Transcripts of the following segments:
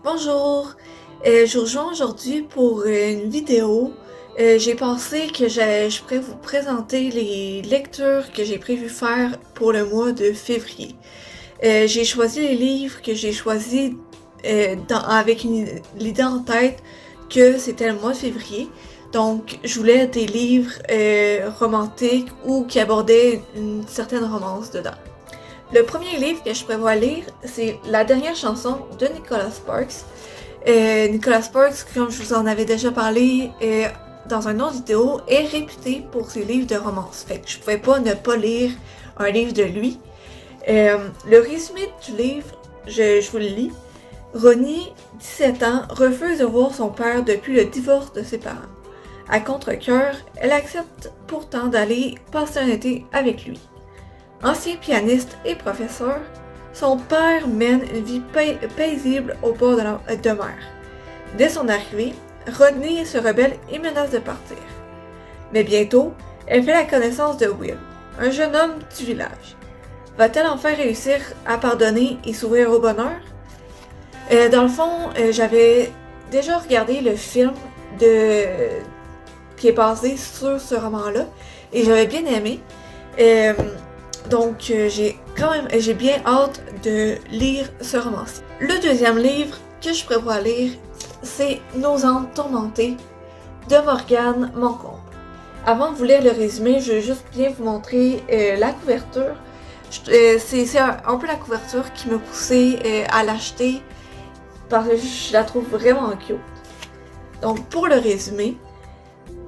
Bonjour, je vous rejoins aujourd'hui pour une vidéo. J'ai pensé que je pourrais vous présenter les lectures que j'ai prévu faire pour le mois de février. J'ai choisi les livres que j'ai choisis avec l'idée en tête que c'était le mois de février. Donc, je voulais des livres romantiques ou qui abordaient une certaine romance dedans. Le premier livre que je prévois lire, c'est La dernière chanson de Nicholas Sparks. Nicholas Sparks, comme je vous en avais déjà parlé dans une autre vidéo, est réputé pour ses livres de romance. Fait que je pouvais pas ne pas lire un livre de lui. Le résumé du livre, je vous le lis. Ronnie, 17 ans, refuse de voir son père depuis le divorce de ses parents. À contre-cœur, elle accepte pourtant d'aller passer un été avec lui. Ancien pianiste et professeur, son père mène une vie paisible au bord de mer. Dès son arrivée, Rodney se rebelle et menace de partir. Mais bientôt, elle fait la connaissance de Will, un jeune homme du village. Va-t-elle enfin réussir à pardonner et s'ouvrir au bonheur? Dans le fond, j'avais déjà regardé le film qui est basé sur ce roman-là et j'avais bien aimé. Donc, j'ai bien hâte de lire ce roman-ci. Le deuxième livre que je prévois lire, c'est Nos âmes tourmentées de Morgane Moncombe. Avant de vous lire le résumé, je vais juste bien vous montrer la couverture. C'est un peu la couverture qui m'a poussé à l'acheter parce que je la trouve vraiment cute. Donc, pour le résumé,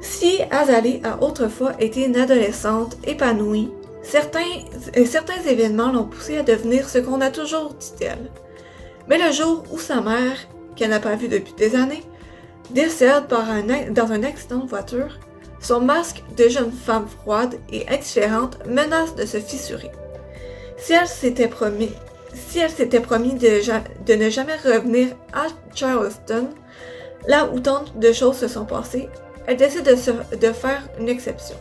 si Azalée a autrefois été une adolescente épanouie, certains événements l'ont poussée à devenir ce qu'on a toujours dit d'elle. Mais le jour où sa mère, qu'elle n'a pas vue depuis des années, décède dans un accident de voiture, son masque de jeune femme froide et indifférente menace de se fissurer. Si elle s'était promis de ne jamais revenir à Charleston, là où tant de choses se sont passées, elle décide de faire une exception.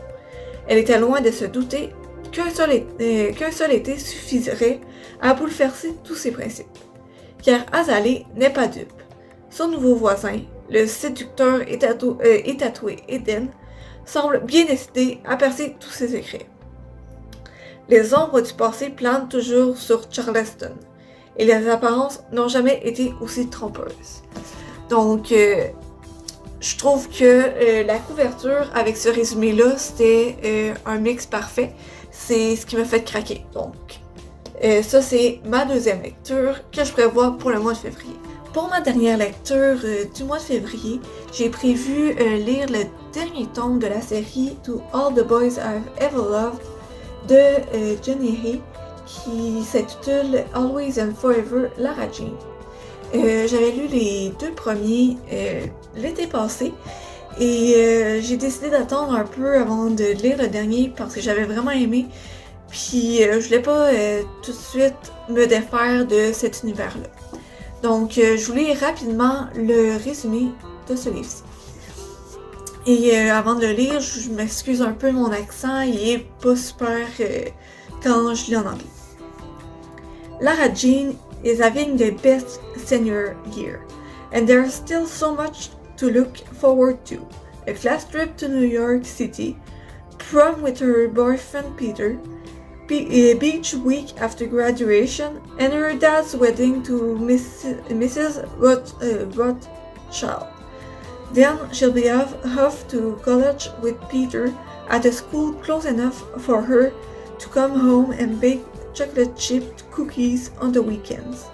Elle était loin de se douter qu'un seul été suffirait à bouleverser tous ses principes. Car Azalée n'est pas dupe. Son nouveau voisin, le séducteur et tatoué Eden, semble bien décidé à percer tous ses secrets. Les ombres du passé planent toujours sur Charleston, et les apparences n'ont jamais été aussi trompeuses. Donc, je trouve que la couverture avec ce résumé-là, c'était un mix parfait. C'est ce qui m'a fait craquer. Donc, ça, c'est ma deuxième lecture que je prévois pour le mois de février. Pour ma dernière lecture du mois de février, j'ai prévu lire le dernier tome de la série To All the Boys I've Ever Loved de Jenny Hay qui s'intitule Always and Forever Lara Jean. J'avais lu les deux premiers l'été passé et j'ai décidé d'attendre un peu avant de lire le dernier parce que j'avais vraiment aimé. Puis je voulais pas tout de suite me défaire de cet univers-là. Donc je vous lis rapidement le résumé de ce livre-ci. Et avant de le lire, je m'excuse un peu de mon accent, il est pas super quand je lis en anglais. Lara Jean is having the best senior year, and there's still so much to look forward to. A class trip to New York City, prom with her boyfriend Peter, beach week after graduation, and her dad's wedding to Mrs. Rothschild. Then she'll be off to college with Peter at a school close enough for her to come home and bake chocolate chip cookies on the weekends.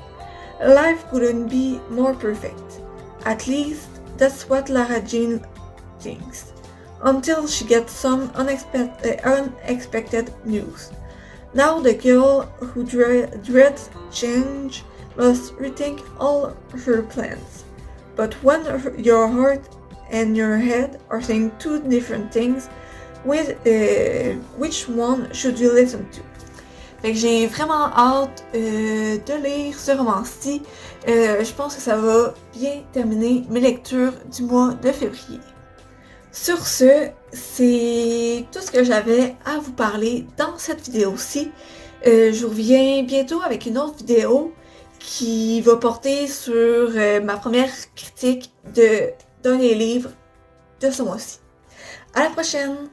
Life couldn't be more perfect. At least that's what Lara Jean thinks. Until she gets some unexpected news. Now the girl who dreads change must rethink all her plans. But when your heart and your head are saying two different things, which one should you listen to? Fait que j'ai vraiment hâte de lire ce roman-ci. Je pense que ça va bien terminer mes lectures du mois de février. Sur ce, c'est tout ce que j'avais à vous parler dans cette vidéo-ci. Je vous reviens bientôt avec une autre vidéo qui va porter sur ma première critique d'un des livres de ce mois-ci. À la prochaine!